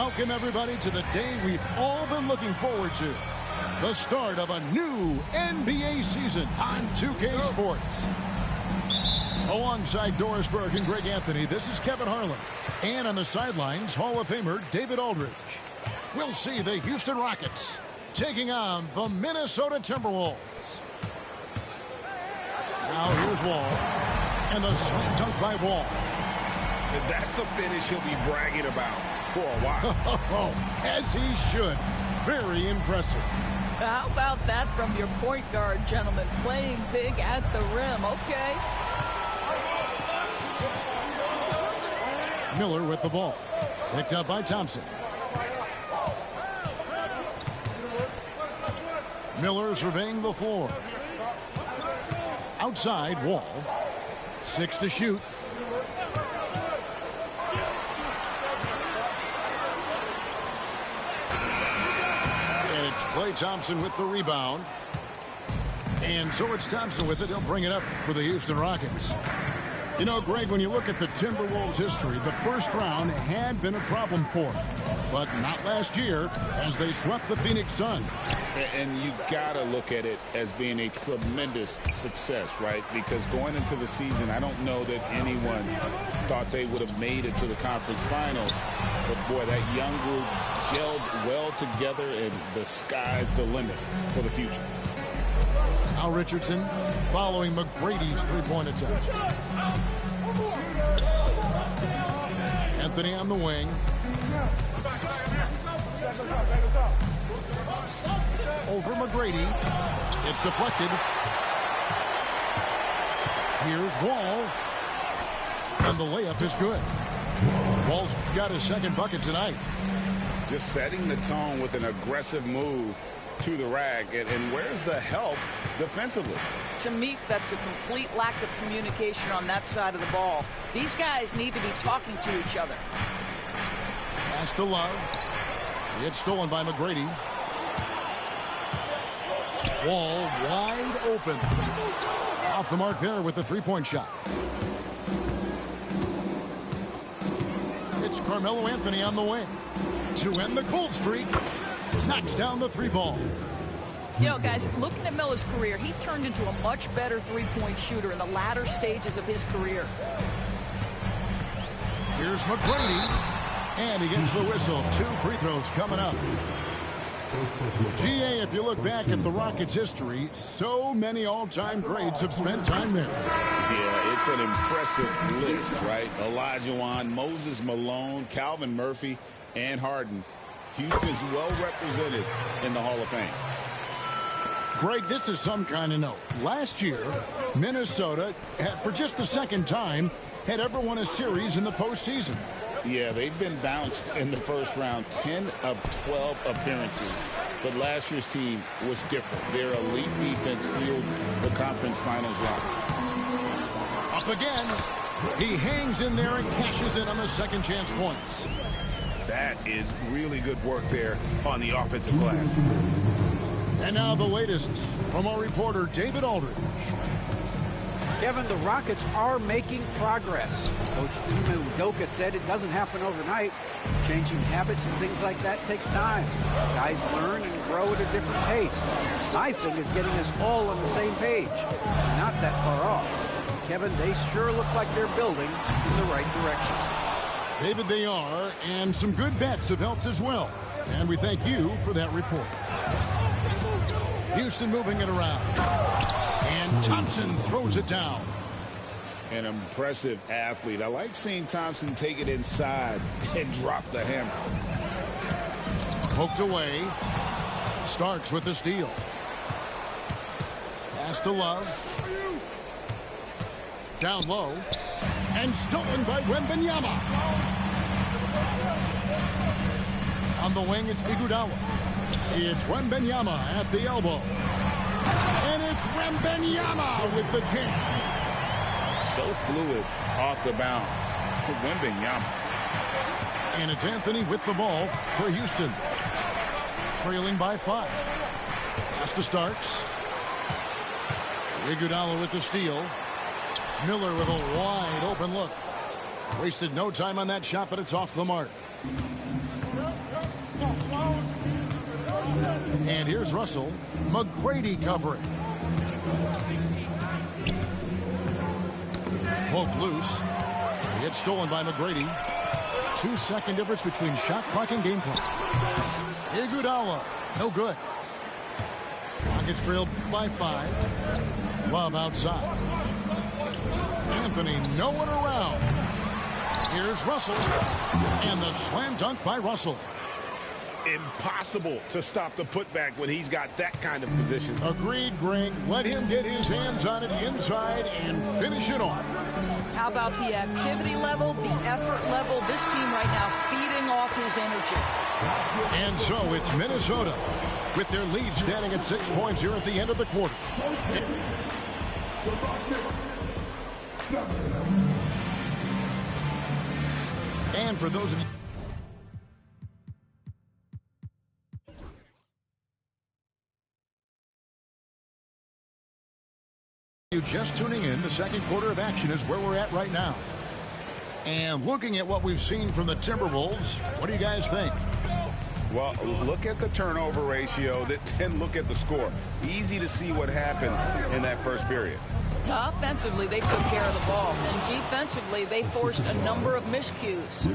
Welcome, everybody, to the day we've all been looking forward to. The start of a new NBA season on 2K Sports. Alongside Doris Burke and Greg Anthony, this is Kevin Harlan. And on the sidelines, Hall of Famer David Aldridge. We'll see the Houston Rockets taking on the Minnesota Timberwolves. Now here's Wall. And the slam dunk by Wall. That's a finish he'll be bragging about for a while. As he should. Very impressive. How about that from your point guard, gentlemen? Playing big at the rim. Okay. Miller with the ball. Picked up by Thompson. Miller surveying the floor. Outside, Wall. 6 to shoot. And it's Klay Thompson with the rebound. And so it's Thompson with it. He'll bring it up for the Houston Rockets. You know, Greg, when you look at the Timberwolves' history, the first round had been a problem for them. But not last year, as they swept the Phoenix Suns. And you got to look at it as being a tremendous success, right? Because going into the season, I don't know that anyone thought they would have made it to the conference finals. But, boy, that young group gelled well together, and the sky's the limit for the future. Al Richardson following McGrady's three-point attempt. Anthony on the wing. Over McGrady. It's deflected. Here's Wall. And the layup is good. Wall's got his second bucket tonight. Just setting the tone with an aggressive move to the rack. And where's the help defensively? To me, that's a complete lack of communication on that side of the ball. These guys need to be talking to each other. Pass to Love. It's stolen by McGrady. Wall wide open. Off the mark there with the three-point shot. It's Carmelo Anthony on the wing. To end the cold streak. Knocks down the three ball. You know, guys, looking at Miller's career, he turned into a much better three-point shooter in the latter stages of his career. Here's McGrady. And he gets the whistle. 2 free throws coming up. GA, if you look back at the Rockets' history, so many all-time greats have spent time there. Yeah, it's an impressive list, right? Olajuwon, Moses Malone, Calvin Murphy, and Harden. Houston's well represented in the Hall of Fame. Greg, this is some kind of note. Last year, Minnesota, for just the second time, had ever won a series in the postseason. Yeah, they've been bounced in the first round, 10 of 12 appearances. But last year's team was different. Their elite defense fueled the conference finals run. Up again. He hangs in there and cashes in on the second chance points. That is really good work there on the offensive glass. And now the latest from our reporter, David Aldridge. Kevin, the Rockets are making progress. Coach Ime Udoka said it doesn't happen overnight. Changing habits and things like that takes time. Guys learn and grow at a different pace. My thing is getting us all on the same page. Not that far off. Kevin, they sure look like they're building in the right direction. David, they are, and some good bets have helped as well. And we thank you for that report. Houston moving it around. And Thompson throws it down. An impressive athlete. I like seeing Thompson take it inside and drop the hammer. Poked away. Starks with the steal. Pass to Love. Down low. And stolen by Wembanyama. On the wing, it's Iguodala. It's Wembanyama at the elbow. And it's Wembanyama with the jam. So fluid off the bounce. Wembanyama. And it's Anthony with the ball for Houston. Trailing by 5. Pass to Starks. Iguodala with the steal. Miller with a wide open look. Wasted no time on that shot, but it's off the mark. And here's Russell. McGrady covering. Poked loose. He gets stolen by McGrady. 2-second difference between shot clock and game clock. Iguodala, no good. Rockets trailed by 5. Love outside. Anthony, no one around. Here's Russell. And the slam dunk by Russell. Impossible to stop the putback when he's got that kind of position. Agreed, Greg. Let him get his hands on it inside and finish it off. How about the activity level, the effort level? This team right now feeding off his energy. And so it's Minnesota with their lead standing at 6 points here at the end of the quarter. And for those of you just tuning in, the second quarter of action is where we're at right now. And looking at what we've seen from the Timberwolves, what do you guys think? Well, look at the turnover ratio, then look at the score. Easy to see what happened in that first period. Offensively, they took care of the ball. And defensively, they forced a number of miscues.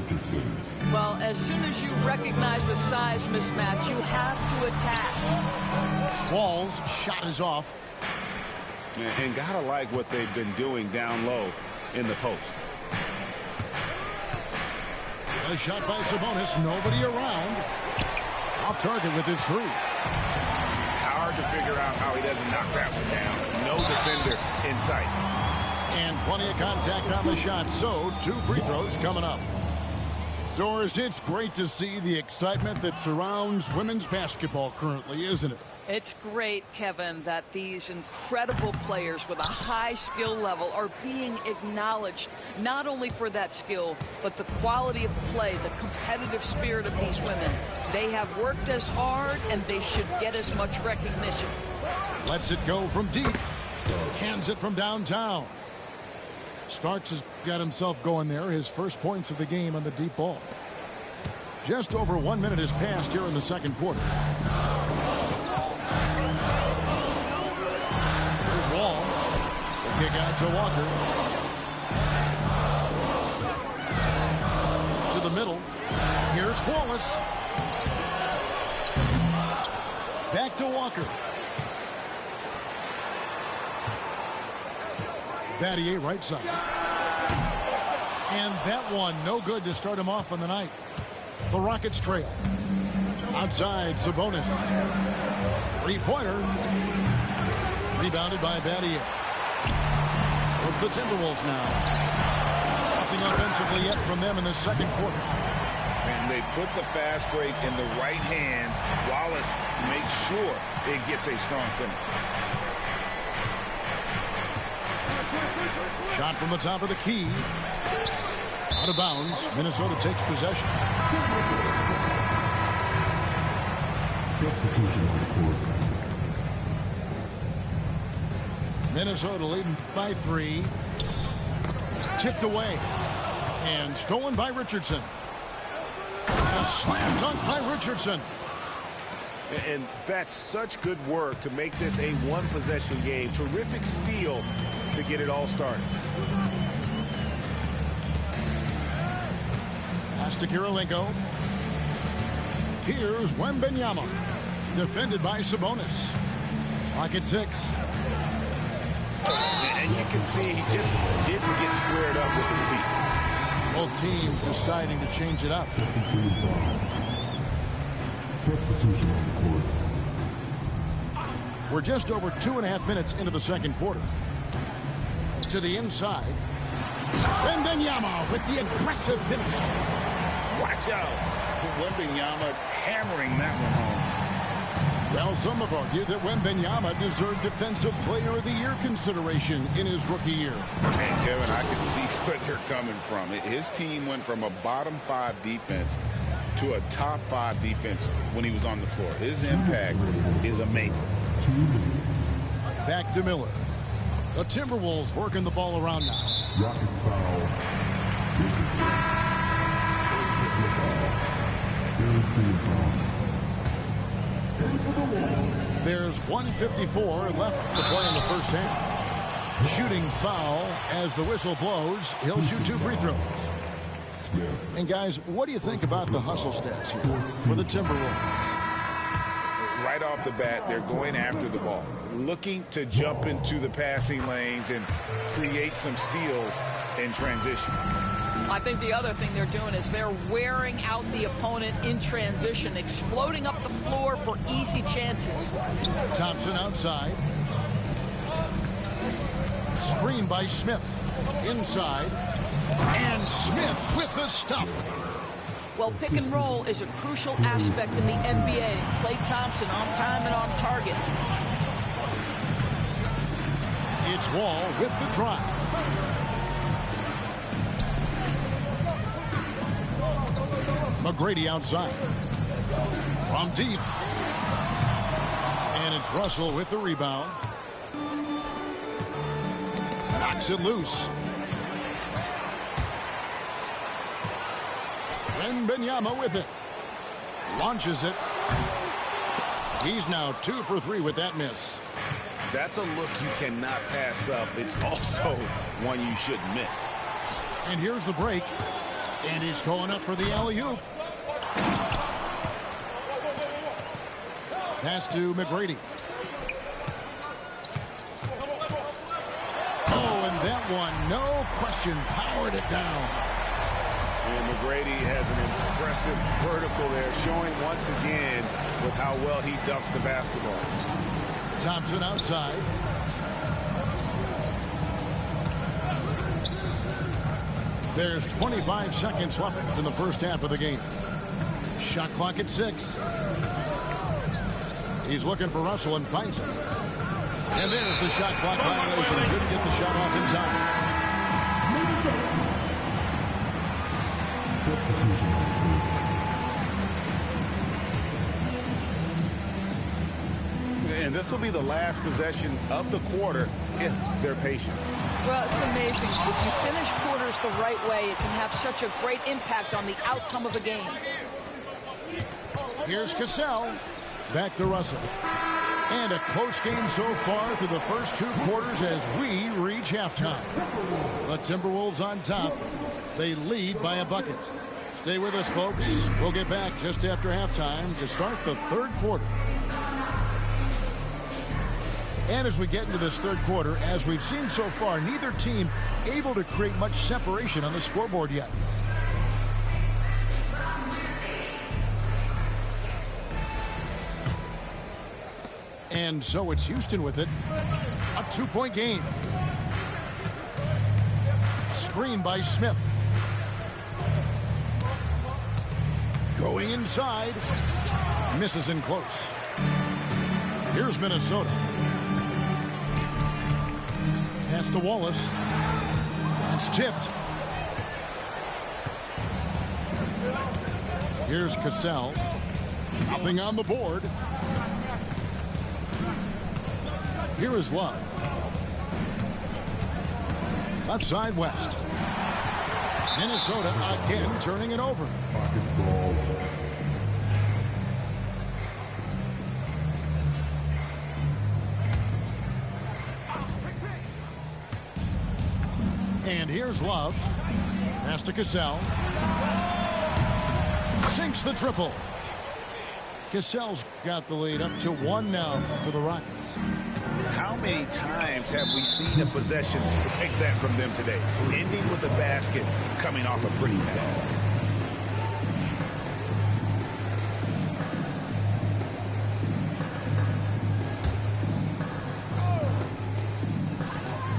Well, as soon as you recognize the size mismatch, you have to attack. Wall's shot is off. And gotta like what they've been doing down low in the post. A shot by Sabonis, nobody around. Off target with his 3. Hard to figure out how he doesn't knock that one down. No defender in sight. And plenty of contact on the shot, so 2 free throws coming up. Doris, it's great to see the excitement that surrounds women's basketball currently, isn't it? It's great, Kevin, that these incredible players with a high skill level are being acknowledged, not only for that skill, but the quality of play, the competitive spirit of these women. They have worked as hard, and they should get as much recognition. Lets it go from deep. Cans it from downtown. Starks has got himself going there. His first points of the game on the deep ball. Just over 1 minute has passed here in the second quarter. Here's Wall. The kick out to Walker. To the middle. Here's Wallace. Back to Walker. Battier right side. And that one no good to start him off on the night. The Rockets trail. Outside Sabonis. 3-pointer. Rebounded by Battier. So it's the Timberwolves now. Nothing offensively yet from them in the second quarter. And they put the fast break in the right hands. Wallace makes sure it gets a strong finish. Shot from the top of the key. Out of bounds. Minnesota takes possession. Substitution on the court. Minnesota leading by 3. Tipped away. And stolen by Richardson. A slam dunk by Richardson. And that's such good work to make this a one-possession game. Terrific steal to get it all started. Pass to Kirilenko. Here's Wembanyama. Defended by Sabonis. Clock at 6. And you can see he just didn't get squared up with his feet. Both teams deciding to change it up. Substitution on the court. We're just over 2.5 minutes into the second quarter. To the inside. Wembanyama with the aggressive finish. Watch out. Wembanyama hammering that one home. Well, some have argued that Wembanyama deserved Defensive Player of the Year consideration in his rookie year. And Kevin, I can see where they're coming from. His team went from a bottom 5 defense to a top 5 defense when he was on the floor. His impact is amazing. Back to Miller. The Timberwolves working the ball around now. Rockets foul. Richardson. Third team foul. There's 1:54 left to play in the first half. Shooting foul as the whistle blows. He'll shoot 2 free throws. And guys, what do you think about the hustle stats here for the Timberwolves? Right off the bat, they're going after the ball, looking to jump into the passing lanes and create some steals in transition. I think the other thing they're doing is they're wearing out the opponent in transition, exploding up the floor for easy chances. Thompson outside. Screen by Smith. Inside. And Smith with the stuff. Well, pick and roll is a crucial aspect in the NBA. Klay Thompson on time and on target. It's Wall with the drive. McGrady outside. From deep. And it's Russell with the rebound. Knocks it loose. Benyama with it. Launches it. He's now 2 for 3 with that miss. That's a look you cannot pass up. It's also one you shouldn't miss. And here's the break. And he's going up for the alley-oop. Pass to McGrady. Oh, and that one, no question, powered it down. And McGrady has an impressive vertical there, showing once again with how well he dunks the basketball. Thompson outside. There's 25 seconds left in the first half of the game. Shot clock at 6. He's looking for Russell and finds him. And there's the shot clock violation. Couldn't get the shot off in time. And this will be the last possession of the quarter if they're patient. Well, it's amazing. If you finish quarters the right way, it can have such a great impact on the outcome of a game. Here's Cassell. Back to Russell. And a close game so far through the first 2 quarters as we reach halftime. The Timberwolves on top. They lead by a bucket. Stay with us, folks. We'll get back just after halftime to start the third quarter. And as we get into this third quarter, as we've seen so far, neither team able to create much separation on the scoreboard yet. And so it's Houston with it. A 2-point game. Screen by Smith. Going inside. Misses in close. Here's Minnesota. Pass to Wallace. That's tipped. Here's Cassell. Nothing on the board. Here is Love. Left side West. Minnesota again turning it over. And here's Love. Pass to Cassell. Sinks the triple. Cassell's got the lead up to 1 now for the Rockets. How many times have we seen a possession like that from them today? Ending with the basket, coming off a pretty pass.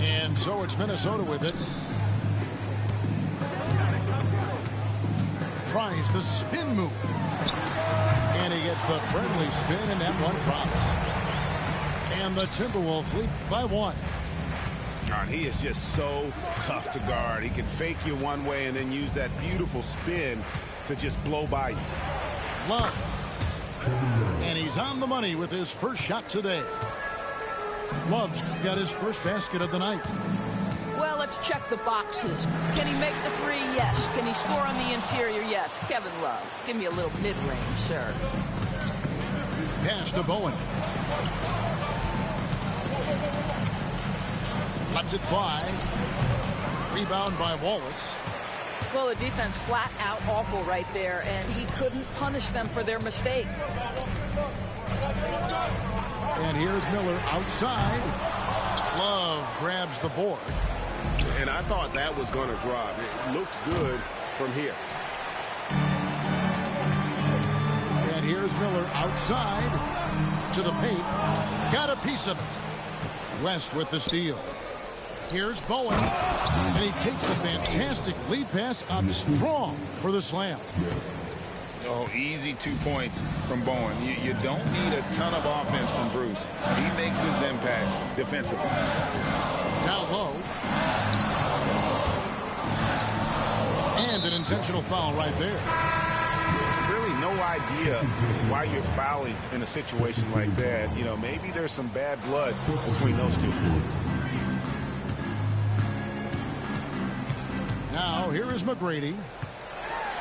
And so it's Minnesota with it. Tries the spin move. And he gets the friendly spin, and that one drops. And the Timberwolves lead by 1. And he is just so tough to guard. He can fake you one way and then use that beautiful spin to just blow by you. Love. And he's on the money with his first shot today. Love's got his first basket of the night. Well, let's check the boxes. Can he make the 3? Yes. Can he score on the interior? Yes. Kevin Love. Give me a little mid-range, sir. pass to Bowen. Lets it fly. Rebound by Wallace. Well, the defense flat out awful right there, and he couldn't punish them for their mistake. And here's Miller outside. Love grabs the board. And I thought that was going to drop. It looked good from here. And here's Miller outside to the paint. Got a piece of it. West with the steal. Here's Bowen. And he takes a fantastic lead pass up strong for the slam. Oh, easy 2 points from Bowen. You don't need a ton of offense from Bruce. He makes his impact defensively. Now low. And an intentional foul right there. Really no idea why you're fouling in a situation like that. You know, maybe there's some bad blood between those two. Now here is McGrady.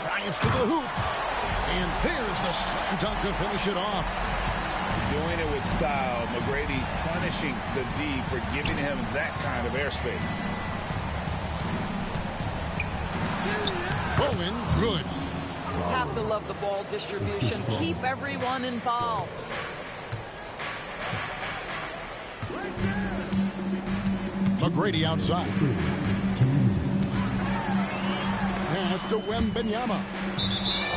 Drives to the hoop. And there's the slam dunk to finish it off. Doing it with style. McGrady punishing the D for giving him that kind of airspace. Bowen, good. Have to love the ball distribution. Keep everyone involved. McGrady outside. Pass to Wembanyama.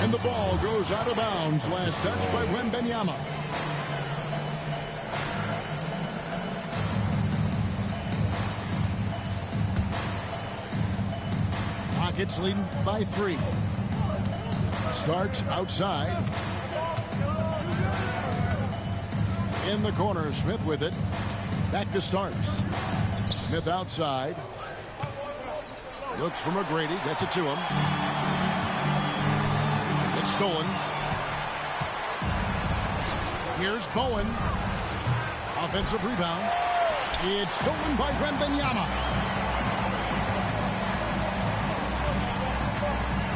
And the ball goes out of bounds. Last touch by Wembanyama. Rockets leading by 3. Starks outside. In the corner, Smith with it. Back to Starks. Smith outside. Looks for McGrady. Gets it to him. It's stolen. Here's Bowen. Offensive rebound. It's stolen by Wembanyama.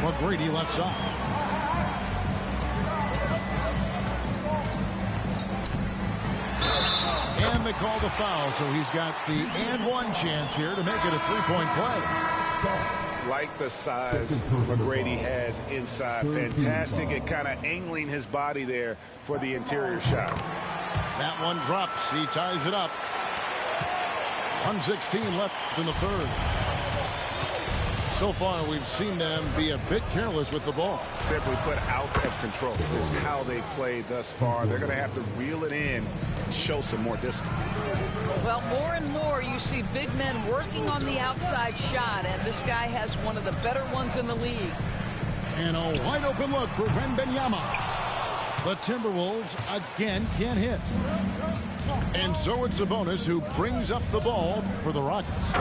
McGrady left side. And they call the foul, so he's got the and one chance here to make it a three-point play. Like the size McGrady has inside. Fantastic at kind of angling his body there for the interior shot. That one drops. He ties it up. 1:16 left in the third. So far, we've seen them be a bit careless with the ball. Simply put, out of control is how they played thus far. They're going to have to reel it in and show some more discipline. Well, more and more you see big men working on the outside shot, and this guy has one of the better ones in the league. And a wide open look for Wembanyama. The Timberwolves again can't hit. And so it's Sabonis who brings up the ball for the Rockets.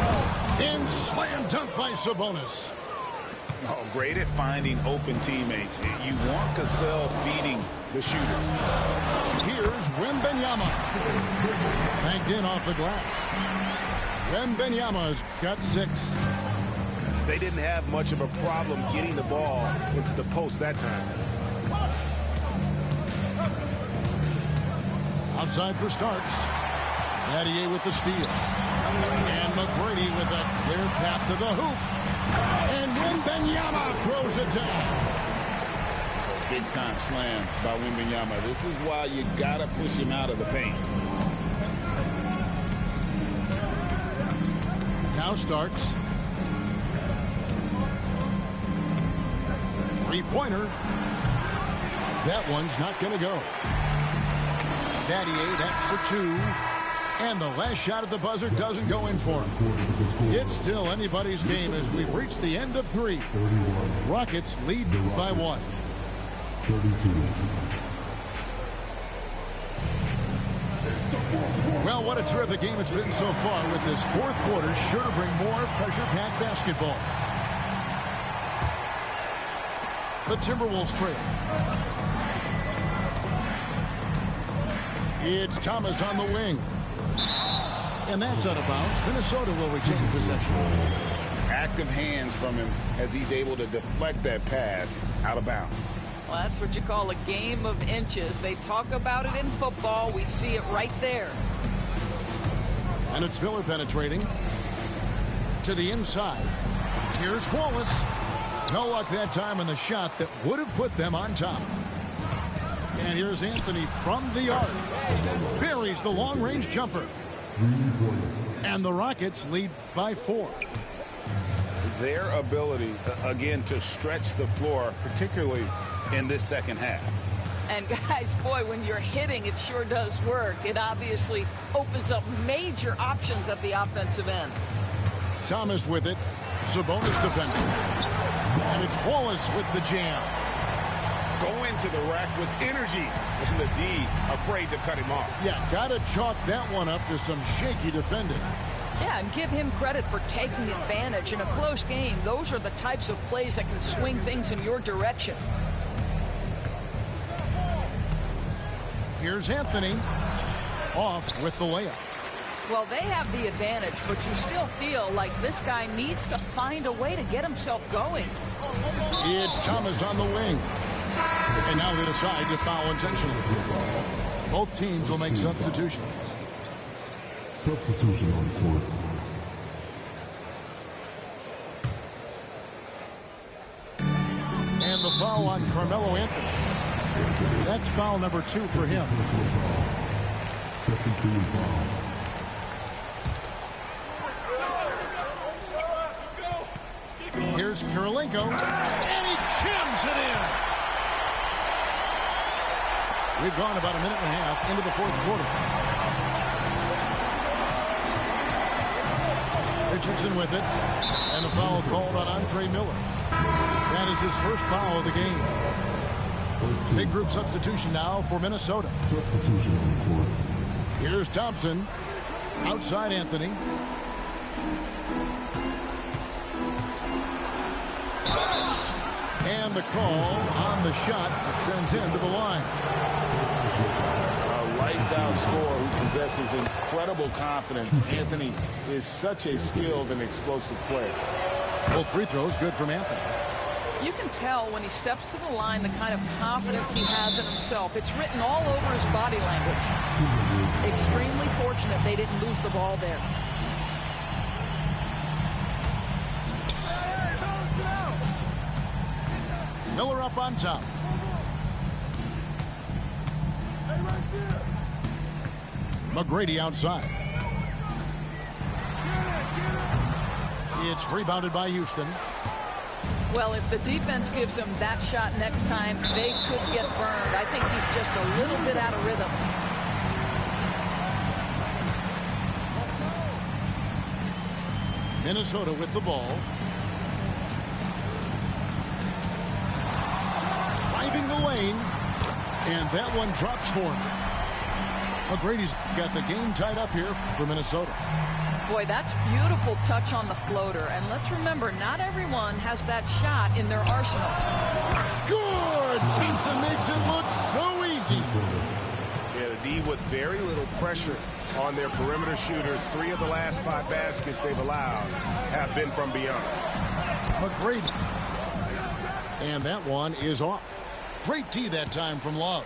And slam dunk by Sabonis. Oh, great at finding open teammates. You want Cassell feeding the shooters. Here's Wembanyama. Banked in off the glass. Wembanyama's got 6. They didn't have much of a problem getting the ball into the post that time. Outside for Starks. Nattier with the steal. And McGrady with a clear path to the hoop. And Wembanyama throws it down. Big time slam by Wembanyama. This is why you gotta push him out of the paint. Now Starks. Three-pointer. That one's not going to go. Nattier, that's for 2. And the last shot at the buzzer doesn't go in for him. It's still anybody's game as we reach the end of 3. Rockets lead by 1. 32. Well, what a terrific game it's been so far, with this fourth quarter sure to bring more pressure-packed basketball. The Timberwolves trail. It's Thomas on the wing. And that's out of bounds. Minnesota will retain possession. Active hands from him as he's able to deflect that pass out of bounds. Well, that's what you call a game of inches. They talk about it in football. We see it right there. And it's Miller penetrating to the inside. Here's Wallace. No luck that time in the shot that would have put them on top. And here's Anthony from the arc. Buries the long-range jumper. And the Rockets lead by 4. Their ability, again, to stretch the floor, particularly in this second half. And guys, boy, when you're hitting, it sure does work. It obviously opens up major options at the offensive end. Thomas with it. Sabonis defending. And it's Wallace with the jam. Go into the rack with energy. And the D afraid to cut him off. Yeah, got to chalk that one up to some shaky defending. Yeah, and give him credit for taking advantage. In a close game, those are the types of plays that can swing things in your direction. Here's Anthony. Off with the layup. Well, they have the advantage, but you still feel like this guy needs to find a way to get himself going. It's Thomas on the wing. And now they decide to foul intentionally. Both teams will make substitutions. Substitution on court. And the foul on Carmelo Anthony. That's foul number 2 for him. Second team foul. Here's Kirilenko, and he jams it in. We've gone about a minute and a half into the fourth quarter. Richardson with it, and the foul called on Andre Miller. That is his first foul of the game. Big group substitution now for Minnesota. Substitution on court. Here's Thompson, outside Anthony. And the call on the shot that sends him to the line. A lights-out scorer who possesses incredible confidence. Anthony is such a skilled and explosive player. Both free throws good from Anthony. You can tell when he steps to the line the kind of confidence he has in himself. It's written all over his body language. Extremely fortunate they didn't lose the ball there. Miller up on top. McGrady outside. It's rebounded by Houston. Well, if the defense gives him that shot next time, they could get burned. I think he's just a little bit out of rhythm. Minnesota with the ball. Driving the lane. And that one drops for him. McGrady's got the game tied up here for Minnesota. Boy, that's beautiful touch on the floater. And let's remember, not everyone has that shot in their arsenal. Good! Thompson makes it look so easy. Yeah, the D with very little pressure on their perimeter shooters. 3 of the last 5 baskets they've allowed have been from beyond. McGrady. And that one is off. Great D that time from Love.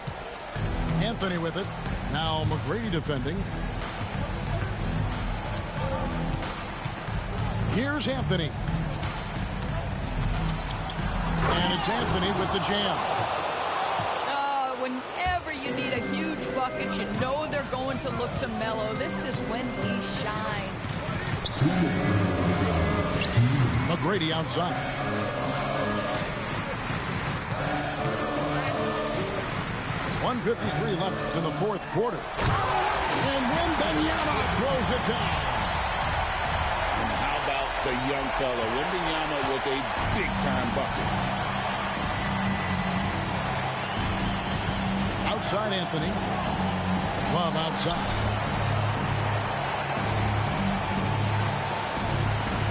Anthony with it. Now McGrady defending. Here's Anthony. And it's Anthony with the jam. Whenever you need a huge bucket, you know they're going to look to Melo. This is when he shines. McGrady outside. .153 left in the fourth quarter. And Wembanyama throws it down. And how about the young fella, Wembanyama, with a big-time bucket. Outside Anthony. Love outside.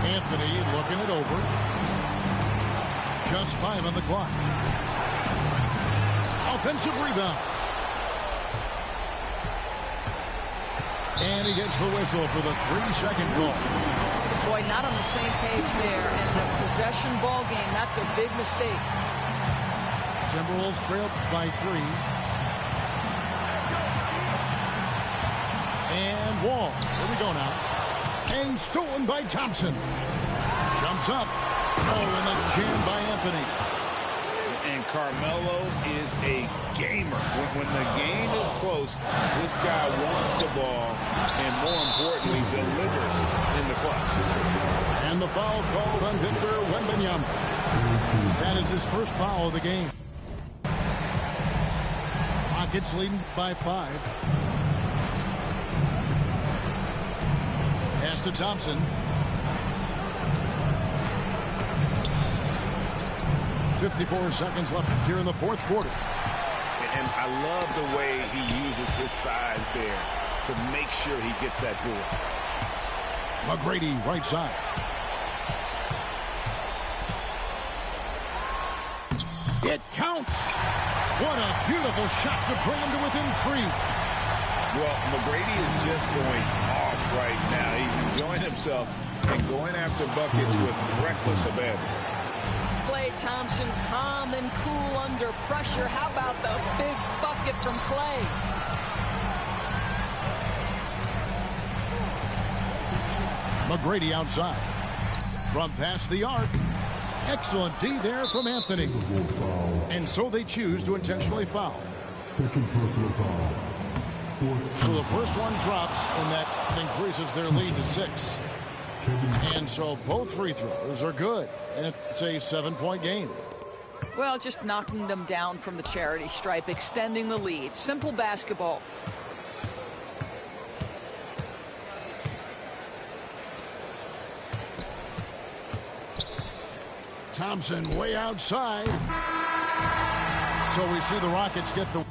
Anthony looking it over. Just 5 on the clock. Offensive rebound. And he gets the whistle for the 3-second call. Boy, not on the same page there. And the possession ball game, that's a big mistake. Timberwolves trail by 3. And Wall. Here we go now. And stolen by Thompson. Jumps up. Oh, and a jam by Anthony. And Carmelo is a gamer. When the game is close, this guy wants the ball and, more importantly, delivers in the clutch. And the foul called on Victor Wembanyama. That is his first foul of the game. Rockets leading by 5. Pass to Thompson. 54 seconds left here in the fourth quarter. And I love the way he uses his size there to make sure he gets that board. McGrady, right side. It counts. What a beautiful shot to bring him to within 3. Well, McGrady is just going off right now. He's enjoying himself and going after buckets with reckless abandon. Klay Thompson calm and cool under pressure. How about the big bucket from Klay? McGrady outside. From past the arc. Excellent D there from Anthony. And so they choose to intentionally foul. Second personal foul. So the first one drops, and that increases their lead to 6. And so both free throws are good, and it's a 7-point game. Well, just knocking them down from the charity stripe, extending the lead. Simple basketball. Thompson way outside. So we see the Rockets get the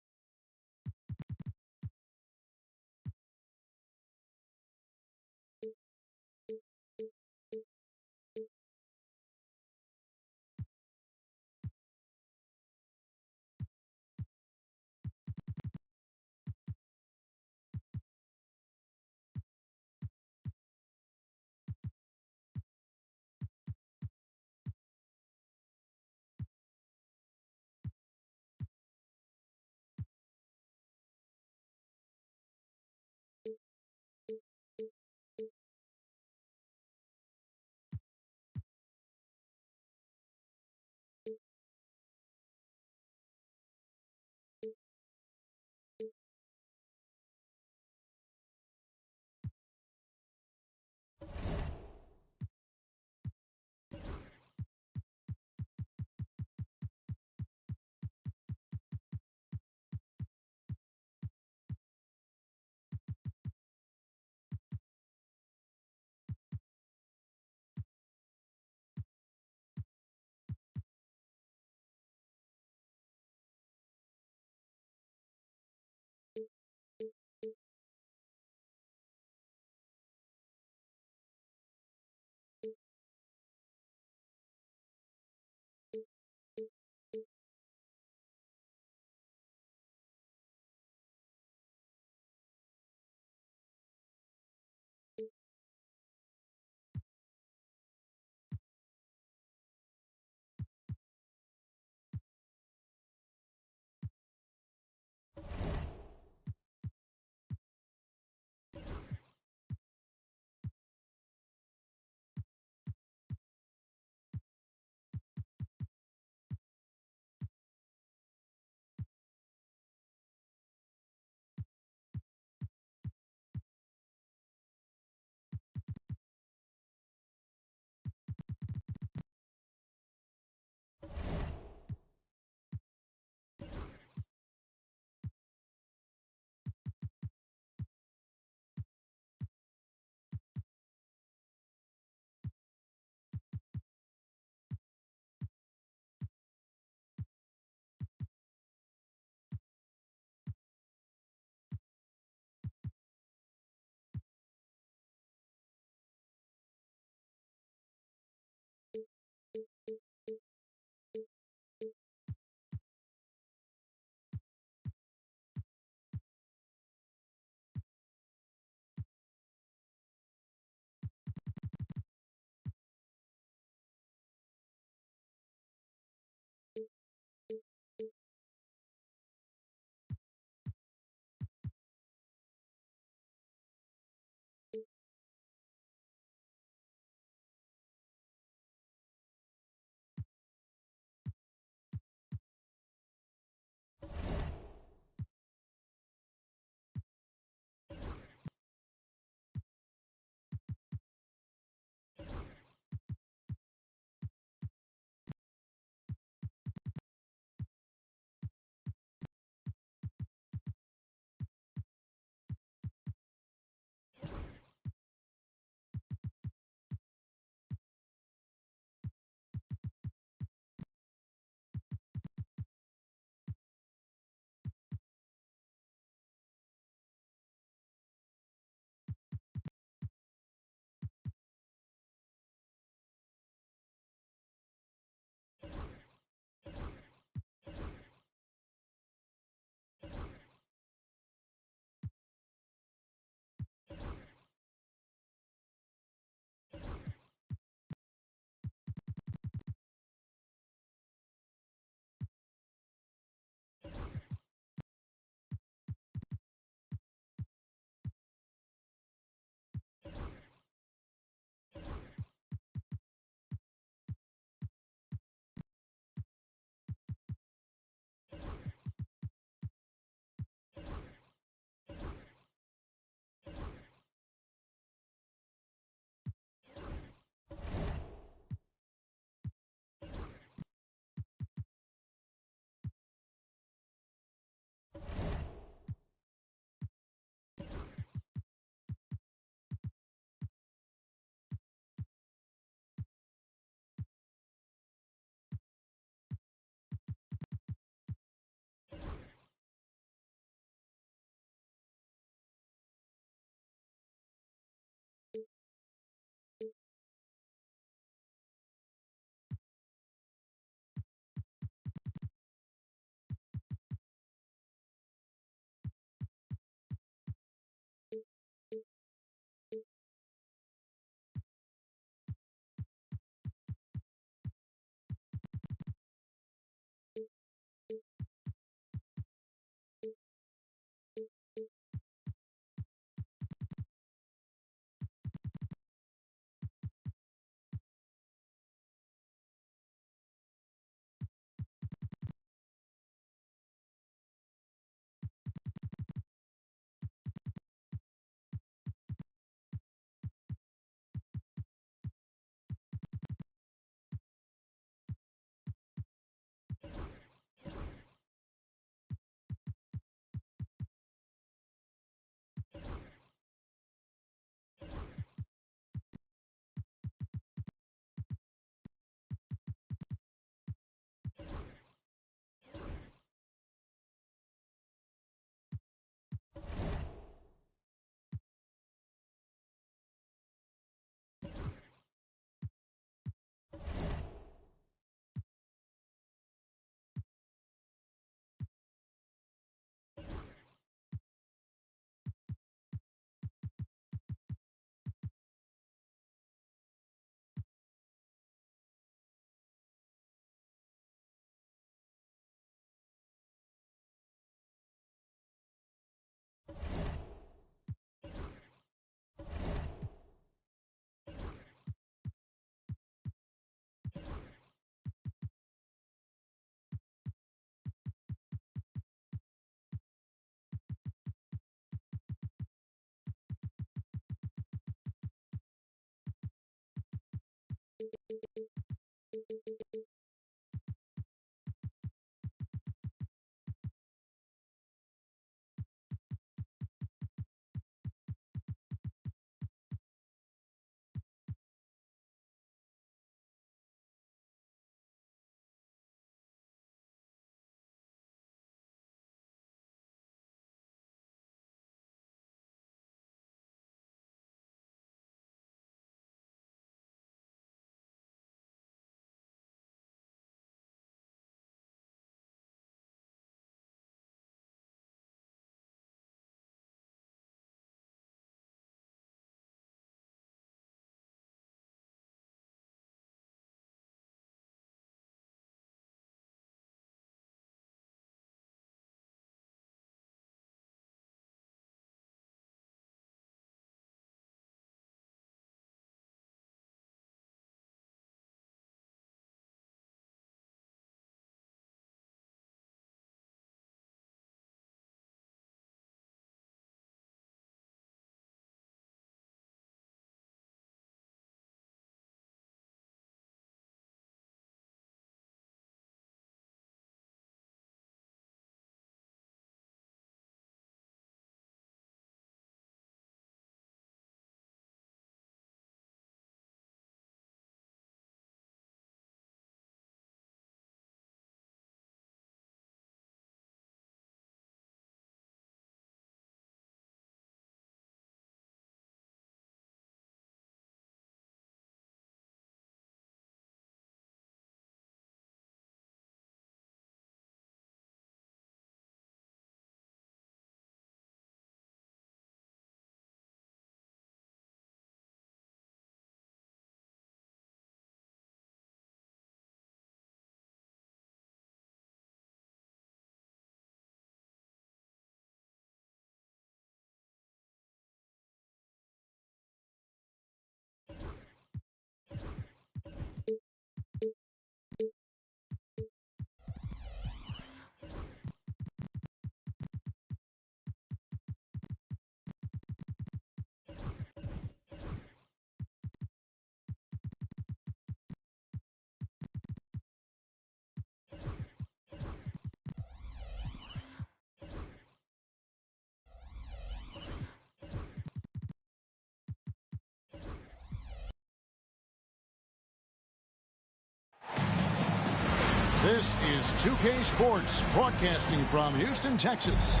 This is 2K Sports, broadcasting from Houston, Texas,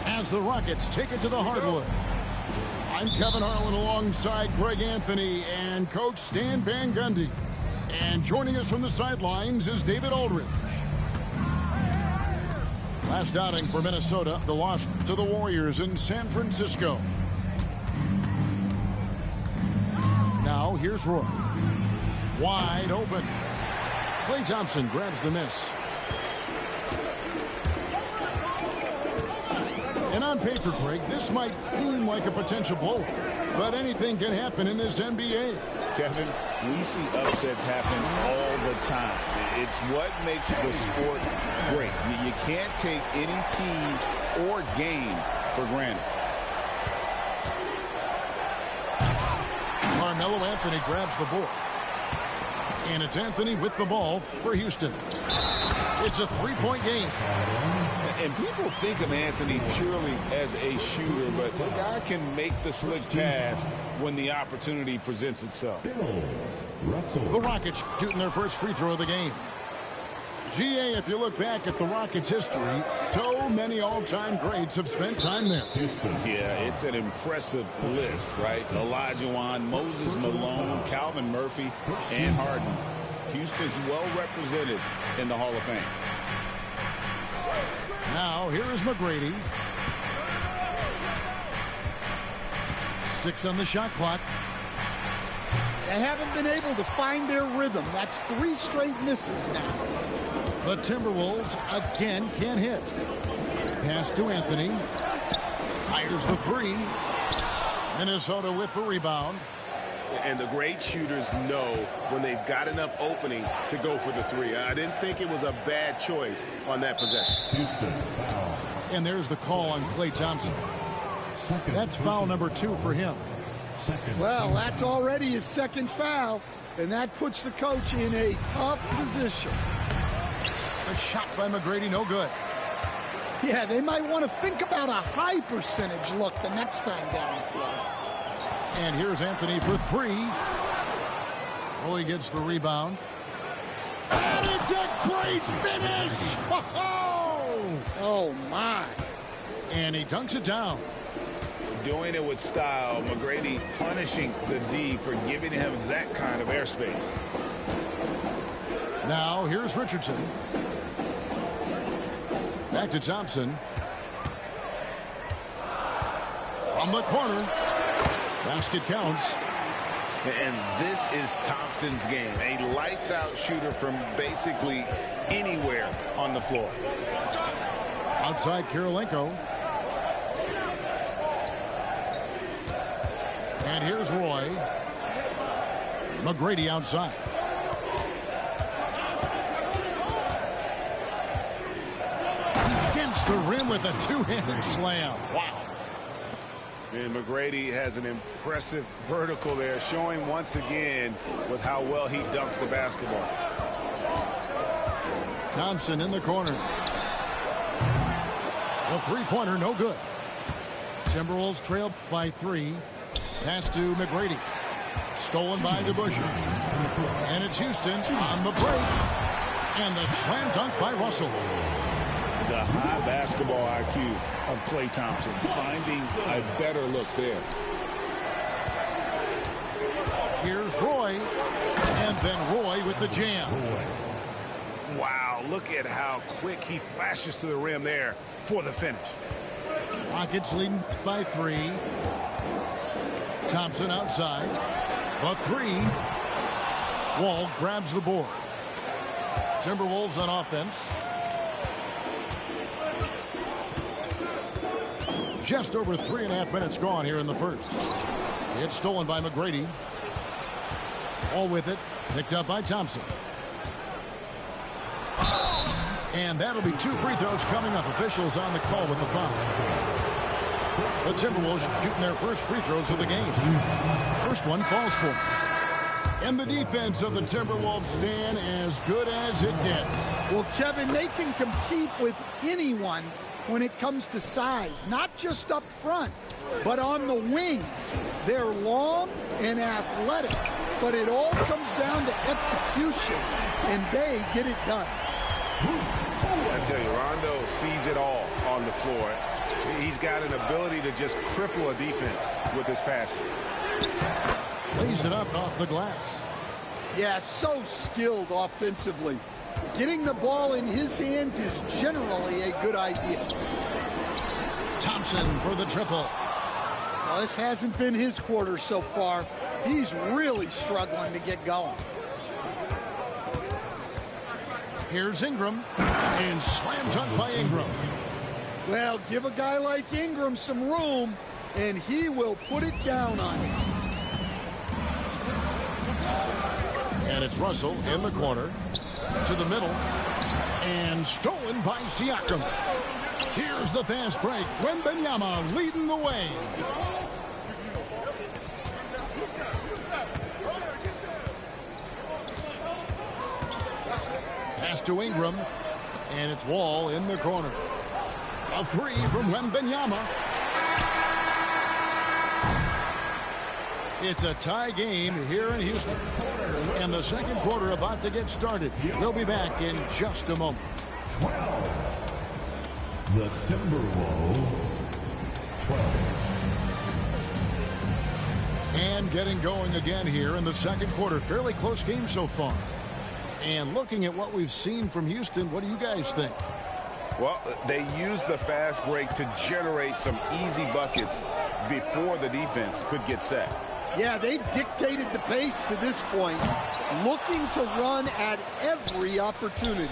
as the Rockets take it to the hardwood. I'm Kevin Harlan alongside Greg Anthony and Coach Stan Van Gundy. And joining us from the sidelines is David Aldridge. Last outing for Minnesota, the loss to the Warriors in San Francisco. Now here's Roy. Wide open. Klay Thompson grabs the miss. And on paper, Greg, this might seem like a potential blow, but anything can happen in this NBA. Kevin, we see upsets happen all the time. It's what makes the sport great. You can't take any team or game for granted. Carmelo Anthony grabs the board. And it's Anthony with the ball for Houston. It's a three-point game. And people think of Anthony purely as a shooter, but the guy can make the slick pass when the opportunity presents itself. The Rockets shooting their first free throw of the game. GA, if you look back at the Rockets' history, so many all-time greats have spent time there. Yeah, it's an impressive list, right? Olajuwon, Moses Malone, Calvin Murphy, and Harden. Houston's well represented in the Hall of Fame. Now, here is McGrady. 6 on the shot clock. They haven't been able to find their rhythm. That's 3 straight misses now. The Timberwolves again can't hit. Pass to Anthony. Fires the 3. Minnesota with the rebound. And the great shooters know when they've got enough opening to go for the 3. I didn't think it was a bad choice on that possession. And there's the call on Klay Thompson. That's foul number 2 for him. Well, that's already his second foul. and that puts the coach in a tough position. A shot by McGrady, no good. Yeah, they might want to think about a high percentage look the next time down the floor. And here's Anthony for three. Roy gets the rebound. And it's a great finish! Oh, my. And he dunks it down. Doing it with style. McGrady punishing the D for giving him that kind of airspace. Now, here's Richardson. Back to Thompson. From the corner. Basket counts. And this is Thompson's game. A lights-out shooter from basically anywhere on the floor. Outside Kirilenko. And here's Roy. McGrady outside. He dents the rim with a two-handed slam. Wow. And McGrady has an impressive vertical there, showing once again with how well he dunks the basketball. Thompson in the corner. A three-pointer, no good. Timberwolves trail by 3. Pass to McGrady. Stolen by DeBusschere. And it's Houston on the break. And the slam dunk by Russell. The high basketball IQ of Klay Thompson, finding a better look there. Here's Roy. And then Roy with the jam. Wow, look at how quick he flashes to the rim there for the finish. Rockets leading by 3. Thompson outside. A 3. Wall grabs the board. Timberwolves on offense. Just over 3.5 minutes gone here in the first. It's stolen by McGrady. All with it. Picked up by Thompson. And that'll be 2 free throws coming up. Officials on the call with the foul. The Timberwolves shooting their first free throws of the game. First one falls for them. And the defense of the Timberwolves stand as good as it gets. Well, Kevin, they can compete with anyone when it comes to size, not just up front, but on the wings. They're long and athletic, but it all comes down to execution, and they get it done. I tell you, Rondo sees it all on the floor. He's got an ability to just cripple a defense with his passing. Lays it up off the glass. Yeah, so skilled offensively. Getting the ball in his hands is generally a good idea. Thompson for the triple. Well, this hasn't been his quarter so far. He's really struggling to get going. Here's Ingram. And slam dunk by Ingram. Well, give a guy like Ingram some room, and he will put it down on you. And it's Russell in the corner. To the middle. And stolen by Siakam. Here's the fast break. Wembanyama leading the way. Pass to Ingram. And it's Wall in the corner. A 3 from Wembanyama. It's a tie game here in Houston. And the second quarter about to get started. We'll be back in just a moment. 12. The Timberwolves. 12. And getting going again here in the second quarter. Fairly close game so far. And looking at what we've seen from Houston, what do you guys think? Well, they used the fast break to generate some easy buckets before the defense could get set. Yeah, they've dictated the pace to this point, looking to run at every opportunity.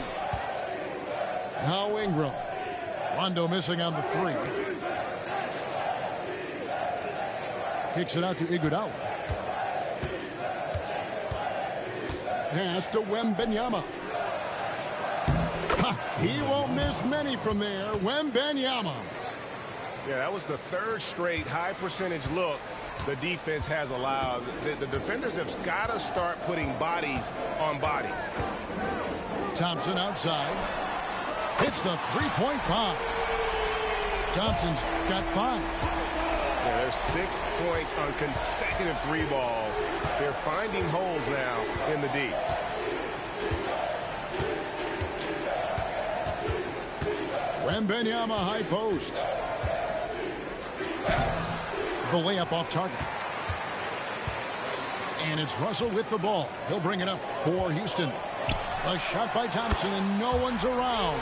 Now Ingram. Rondo missing on the 3. Kicks it out to Iguodala. Pass to Wembanyama. He won't miss many from there. Wembanyama. Yeah, that was the third straight high percentage look the defense has allowed. The defenders have got to start putting bodies on bodies. Thompson outside. Hits the three-point bomb. Thompson's got 5. Yeah, there's 6 points on consecutive 3 balls. They're finding holes now in the D. Wembanyama high post. The layup off target. And it's Russell with the ball. He'll bring it up for Houston. A shot by Thompson, and no one's around.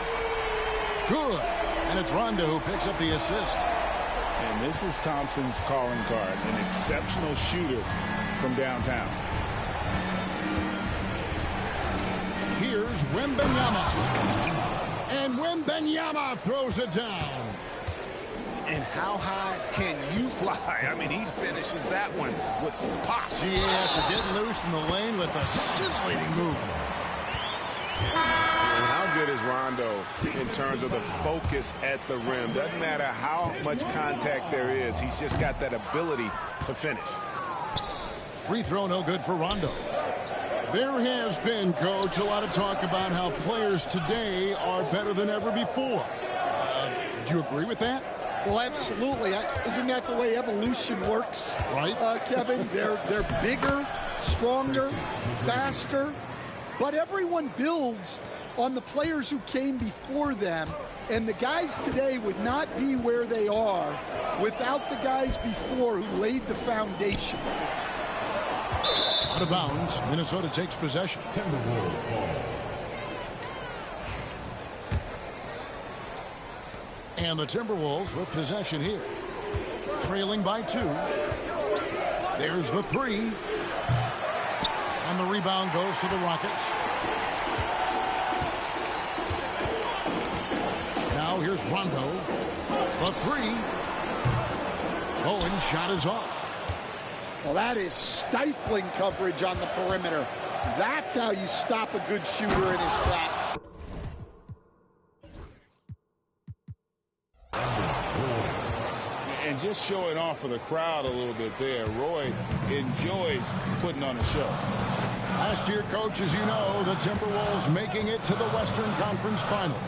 Good. And it's Rondo who picks up the assist. And this is Thompson's calling card, an exceptional shooter from downtown. Here's Wembanyama. And Wembanyama throws it down. And how high can you fly? I mean, he finishes that one with some pop. Gee, after getting loose in the lane with a scintillating move. And how good is Rondo in terms of the focus at the rim? Doesn't matter how much contact there is. He's just got that ability to finish. Free throw no good for Rondo. There has been, Coach, a lot of talk about how players today are better than ever before. Do you agree with that? Well, absolutely. Isn't that the way evolution works? Right. Kevin, they're bigger, stronger, faster. But everyone builds on the players who came before them. And the guys today would not be where they are without the guys before who laid the foundation. Out of bounds. Minnesota takes possession. Timberwolves ball. And the Timberwolves with possession here. Trailing by 2. There's the 3. And the rebound goes to the Rockets. Now here's Rondo. The 3. Owen's shot is off. Well, that is stifling coverage on the perimeter. That's how you stop a good shooter in his tracks. And just showing off for the crowd a little bit there. Roy enjoys putting on a show. Last year, Coach, as you know, the Timberwolves making it to the Western Conference Finals.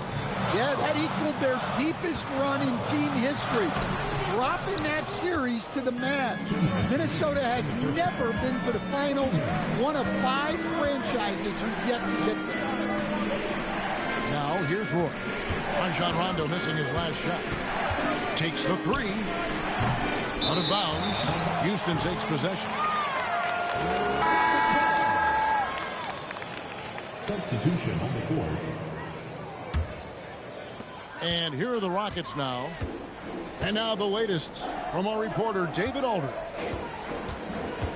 Yeah, that equaled their deepest run in team history. Dropping that series to the Mavs. Minnesota has never been to the finals. One of 5 franchises who've yet to get there. Now, here's Roy. Rajon Rondo missing his last shot. Takes the 3. Out of bounds. Houston takes possession. Substitution on the court. And here are the Rockets now. And now the latest from our reporter, David Aldridge.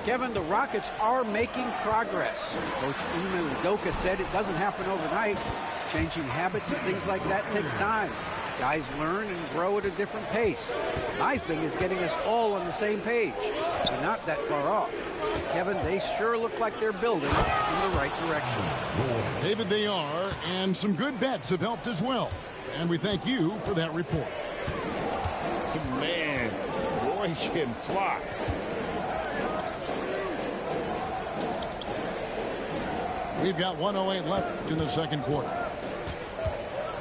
Kevin, the Rockets are making progress. Coach Ime Udoka said it doesn't happen overnight. Changing habits and things like that takes time. Guys learn and grow at a different pace. My thing is getting us all on the same page. We're not that far off. Kevin, they sure look like they're building in the right direction. David, they are, and some good vets have helped as well. And we thank you for that report. Man, Roy can fly. We've got 1:08 left in the second quarter.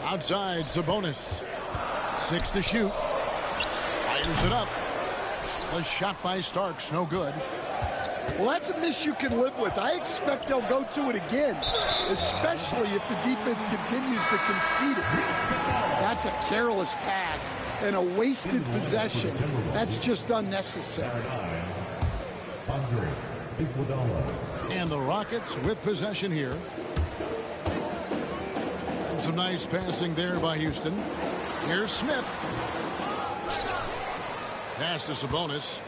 Outside, Sabonis. 6 to shoot. Fires it up. A shot by Starks, no good. Well, that's a miss you can live with. I expect they'll go to it again, especially if the defense continues to concede it. That's a careless pass and a wasted possession. That's just unnecessary. And the Rockets with possession here. And some nice passing there by Houston. Here's Smith. Pass to Sabonis.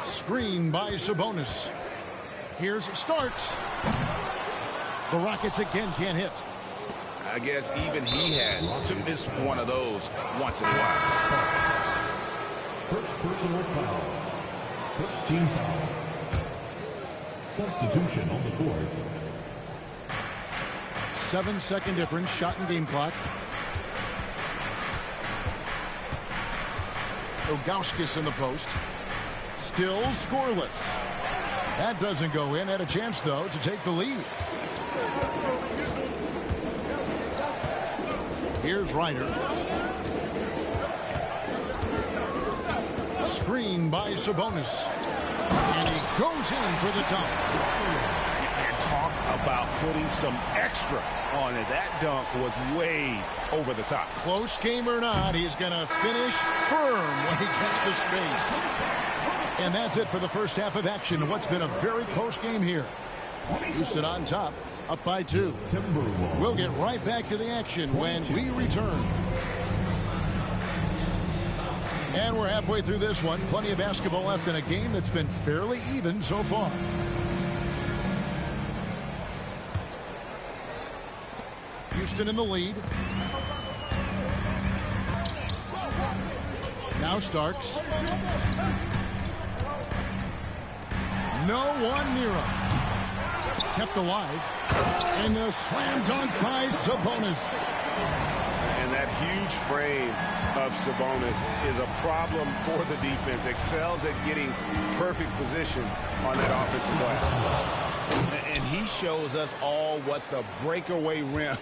Screen by Sabonis. Here's Starks. The Rockets again can't hit. I guess even he has to miss one of those once in a while. First personal foul. First team foul. Substitution on the court. 7-second difference, shot and game clock. Ilgauskas in the post. Still scoreless. That doesn't go in. Had a chance, though, to take the lead. Here's Ryder. Screen by Sabonis. And he goes in for the dunk. And talk about putting some extra on it. That dunk was way over the top. Close game or not, he's going to finish firm when he gets the space. And that's it for the first half of action. What's been a very close game here. Houston on top, up by 2. We'll get right back to the action when we return. And we're halfway through this one. Plenty of basketball left in a game that's been fairly even so far. Houston in the lead. Now Starks. No one near him. Kept alive. And the slam dunk by Sabonis. And that huge frame of Sabonis is a problem for the defense. Excels at getting perfect position on that offensive glass. And he shows us all what the breakaway rim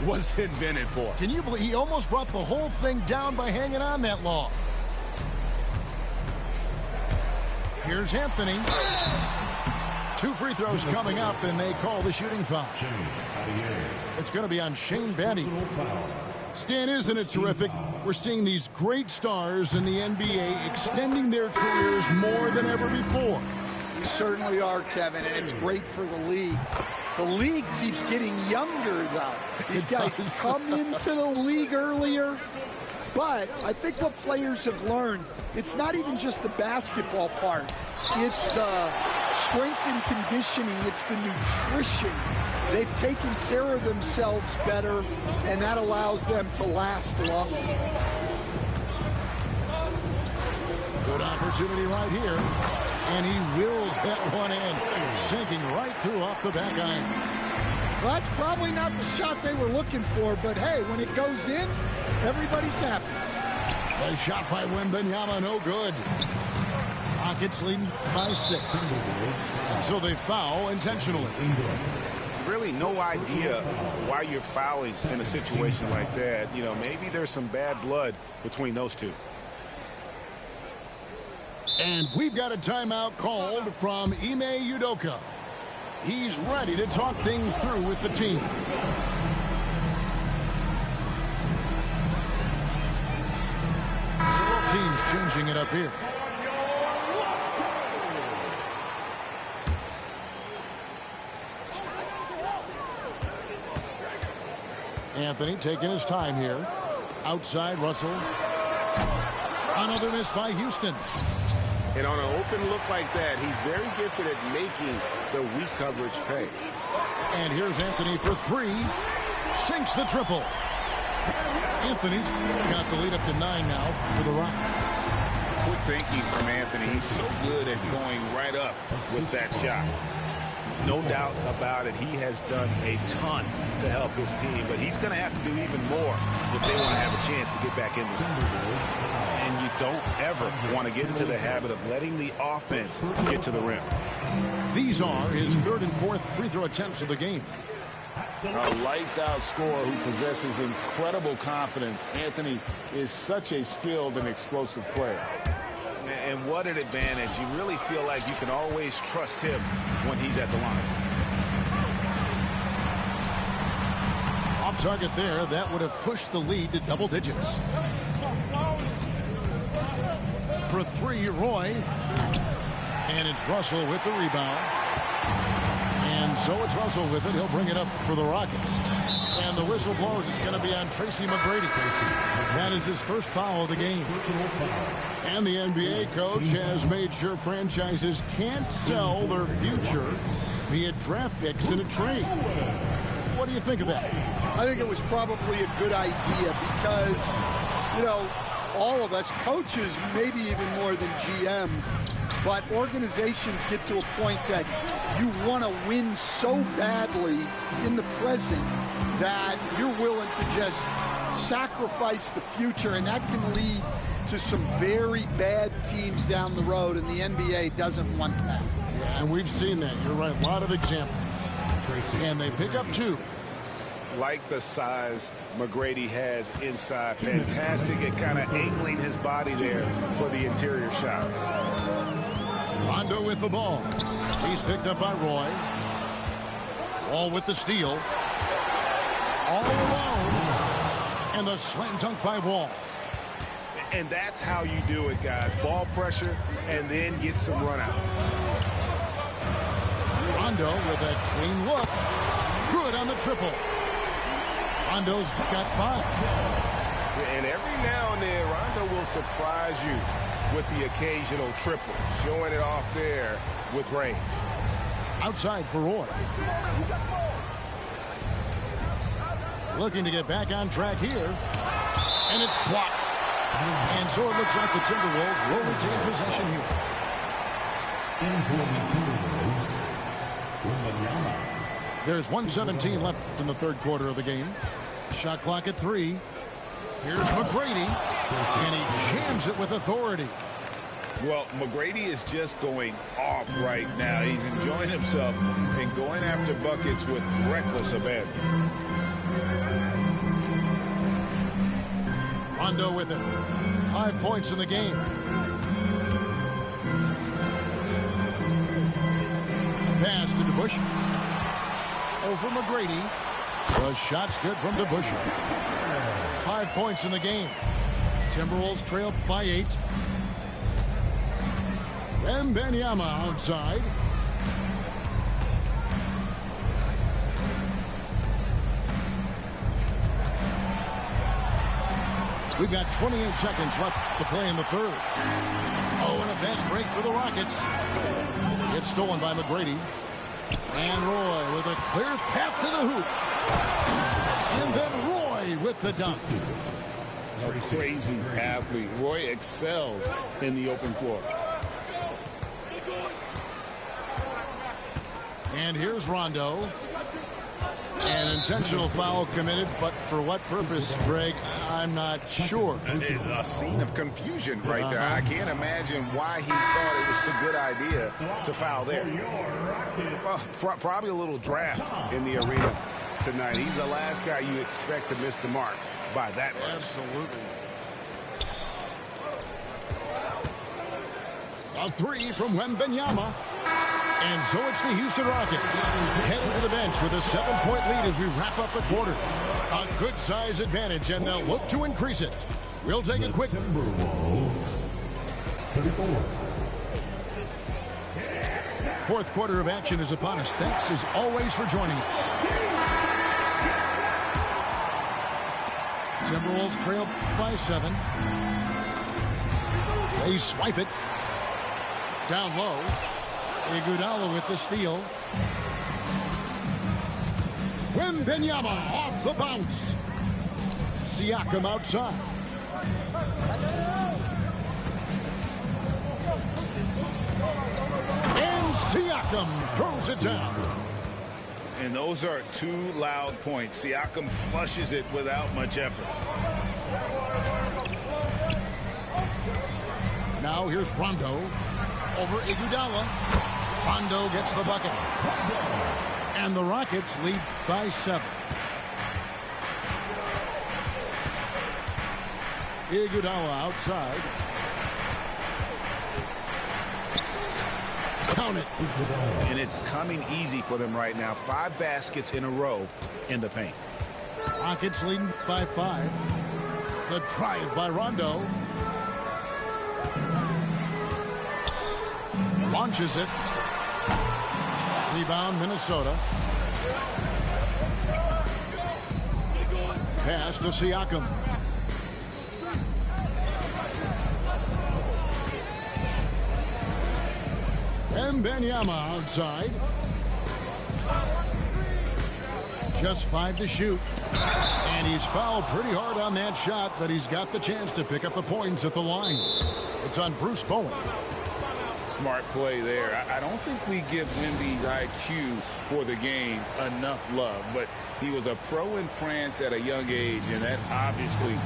was invented for. Can you believe he almost brought the whole thing down by hanging on that long? Here's Anthony. 2 free throws coming up, and they call the shooting foul. It's going to be on Shane Battier. Stan, isn't it terrific? We're seeing these great stars in the NBA extending their careers more than ever before. You certainly are, Kevin, and it's great for the league. The league keeps getting younger, though. These guys come into the league earlier. But I think what players have learned, it's not even just the basketball part. It's the strength and conditioning. It's the nutrition. They've taken care of themselves better, and that allows them to last longer. Good opportunity right here. And he wills that one in, sinking right through off the back iron. Well, that's probably not the shot they were looking for, but hey, when it goes in, everybody's happy. A shot by Wembanyama, no good. Rockets leading by 6. So they foul intentionally. Really no idea why you're fouling in a situation like that. You know, maybe there's some bad blood between those two. And we've got a timeout called from Ime Udoka. He's ready to talk things through with the team. So both teams changing it up here. Anthony taking his time here. Outside Russell. Another miss by Houston. And on an open look like that, he's very gifted at making the weak coverage pay. And here's Anthony for 3. Sinks the triple. Anthony's got the lead up to 9 now for the Rockets. Quick thinking from Anthony. He's so good at going right up with that shot. No doubt about it. He has done a ton to help his team, but he's going to have to do even more if they want to have a chance to get back in this. And you don't ever want to get into the habit of letting the offense get to the rim. These are his 3rd and 4th free throw attempts of the game. A lights-out scorer who possesses incredible confidence. Anthony is such a skilled and explosive player. And what an advantage. You really feel like you can always trust him when he's at the line. Off target there. That would have pushed the lead to double digits. For 3, Roy. And it's Russell with the rebound. And so it's Russell with it. He'll bring it up for the Rockets. And the whistle blows. It's going to be on Tracy McGrady. That is his first foul of the game. And the NBA coach has made sure franchises can't sell their future via draft picks in a trade. What do you think of that? I think it was probably a good idea because, you know, all of us, coaches, maybe even more than GMs, but organizations get to a point that you want to win so badly in the present that you're willing to just sacrifice the future, and that can lead to some very bad teams down the road, and the NBA doesn't want that. Yeah, and we've seen that. You're right. A lot of examples. And they pick up 2. Like the size McGrady has inside. Fantastic at kind of angling his body there for the interior shot. Rondo with the ball. He's picked up by Roy. Wall with the steal. All alone. And the slam dunk by Wall. And that's how you do it, guys. Ball pressure and then get some runouts. Rondo with a clean look. Good on the triple. Rondo's got 5. And every now and then, Rondo will surprise you with the occasional triple, showing it off there with range. Outside for Roy. Looking to get back on track here. And it's blocked. And so it looks like the Timberwolves will retain possession here. There's 1:17 left in the third quarter of the game. Shot clock at 3. Here's McGrady. And he jams it with authority. Well, McGrady is just going off right now. He's enjoying himself and going after buckets with reckless abandon. Rondo with it. 5 points in the game. Pass to DeBush. Over McGrady. The shot's good from DeBush. 5 points in the game. Timberwolves trail by 8. Wembanyama outside. We've got 28 seconds left to play in the third. Oh, and a fast break for the Rockets. It's stolen by McGrady. And Roy with a clear path to the hoop. And then Roy with the dunk. A crazy athlete. Roy excels in the open floor. And here's Rondo. An intentional foul committed, but for what purpose, Greg, I'm not sure. A scene of confusion right there. I can't imagine why he thought it was a good idea to foul there. Well, probably a little draft in the arena tonight. He's the last guy you expect to miss the mark by that much. Absolutely. A 3 from Wembanyama. And so it's the Houston Rockets heading to the bench with a 7-point lead as we wrap up the quarter. A good size advantage, and they'll look to increase it. We'll take a quick... Fourth quarter of action is upon us. Thanks as always for joining us. Timberwolves trail by 7. They swipe it. Down low. Iguodala with the steal. Wembanyama off the bounce. Siakam outside. And Siakam throws it down. And those are 2 loud points. Siakam flushes it without much effort. Now here's Rondo over Iguodala. Rondo gets the bucket. And the Rockets lead by 7. Iguodala outside. Count it. And it's coming easy for them right now. 5 baskets in a row in the paint. Rockets leading by 5. The drive by Rondo. Launches it. Rebound, Minnesota. Pass to Siakam. Wembanyama outside. Just 5 to shoot. And he's fouled pretty hard on that shot, but he's got the chance to pick up the points at the line. It's on Bruce Bowen. Smart play there. I don't think we give Wemby's IQ for the game enough love, but he was a pro in France at a young age, and that obviously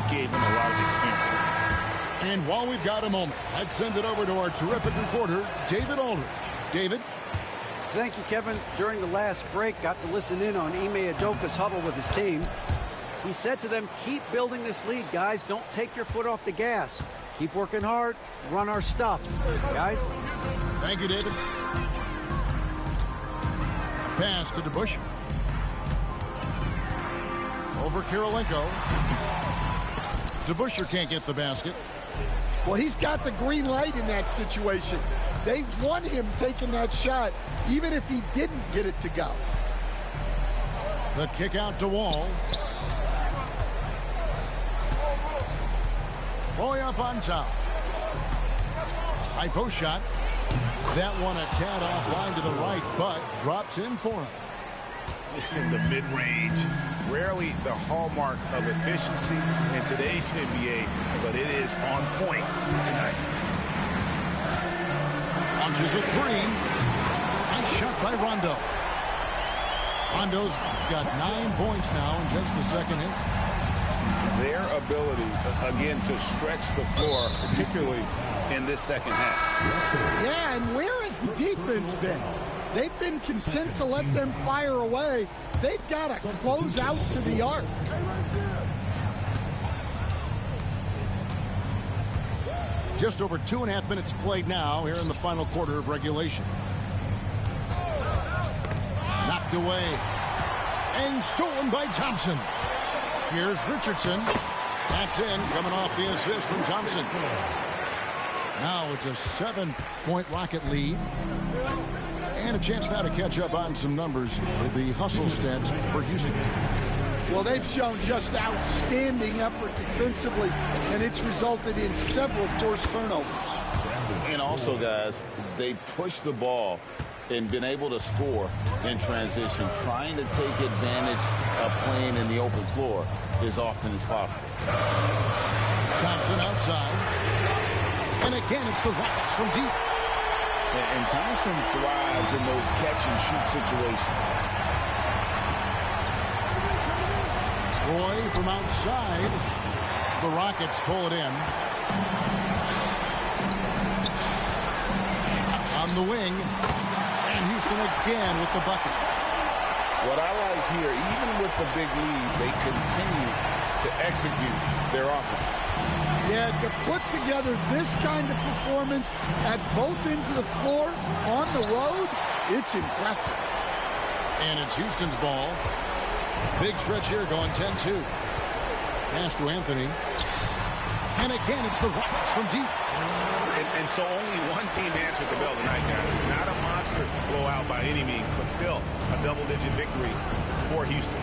gave him a lot of experience. And while we've got a moment, let's send it over to our terrific reporter, David Aldridge. David? Thank you, Kevin. During the last break, got to listen in on Ime Udoka's huddle with his team. He said to them, keep building this lead, guys. Don't take your foot off the gas. Keep working hard. Run our stuff, guys. Thank you, David. Pass to DeBusschere. Over Kirilenko. DeBusschere can't get the basket. Well, he's got the green light in that situation. They want him taking that shot, even if he didn't get it to go. The kick out to Wall. Boy up on top. High post shot. That one a tad offline to the right, but drops in for him. In the mid-range, rarely the hallmark of efficiency in today's NBA, but it is on point tonight. Launches a three. Nice shot by Rondo. Rondo's got 9 points now in just the second half. Their ability, again, to stretch the floor, particularly in this second half. Yeah, and where has the defense been? They've been content to let them fire away. They've got to close out to the arc. Just over 2.5 minutes played now here in the final quarter of regulation. Knocked away. And stolen by Thompson. Here's Richardson. That's in, coming off the assist from Thompson. Now it's a 7-point Rocket lead. And a chance now to catch up on some numbers with the hustle stats for Houston. Well, they've shown just outstanding effort defensively, and it's resulted in several forced turnovers. And also, guys, they pushed the ball and been able to score in transition, trying to take advantage of playing in the open floor as often as possible. Thompson outside. And again, it's the Rockets from deep. And Thompson thrives in those catch-and-shoot situations. Roy from outside. The Rockets pull it in. Shot on the wing. And Houston again with the bucket. What I like here, even with the big lead, they continue to execute their offense. Yeah, to put together this kind of performance at both ends of the floor on the road, it's impressive. And it's Houston's ball. Big stretch here going 10-2. Pass to Anthony. And again, it's the Rockets from deep. And so only one team answered the bell tonight, guys. Not a monster blowout by any means, but still a double-digit victory for Houston.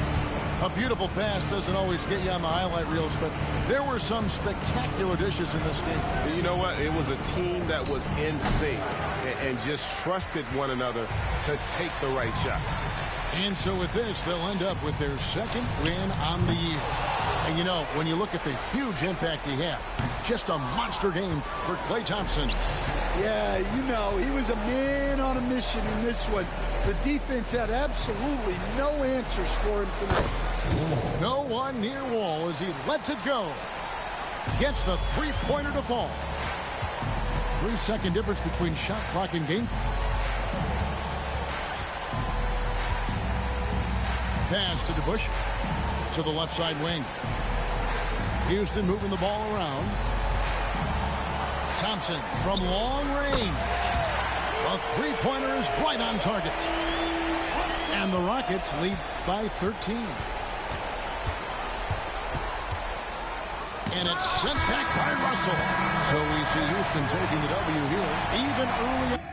A beautiful pass doesn't always get you on the highlight reels, but there were some spectacular dishes in this game. And you know what? It was a team that was in sync and just trusted one another to take the right shots. And so with this, they'll end up with their second win on the year. And you know, when you look at the huge impact he had, just a monster game for Klay Thompson. Yeah, you know, he was a man on a mission in this one. The defense had absolutely no answers for him tonight. No one near Wall as he lets it go. Gets the three-pointer to fall. 3-second difference between shot clock and game clock. Pass to DeBusschere to the left side wing. Houston moving the ball around. Thompson from long range. A three-pointer is right on target. And the Rockets lead by 13. And it's sent back by Russell. So we see Houston taking the W here, even early.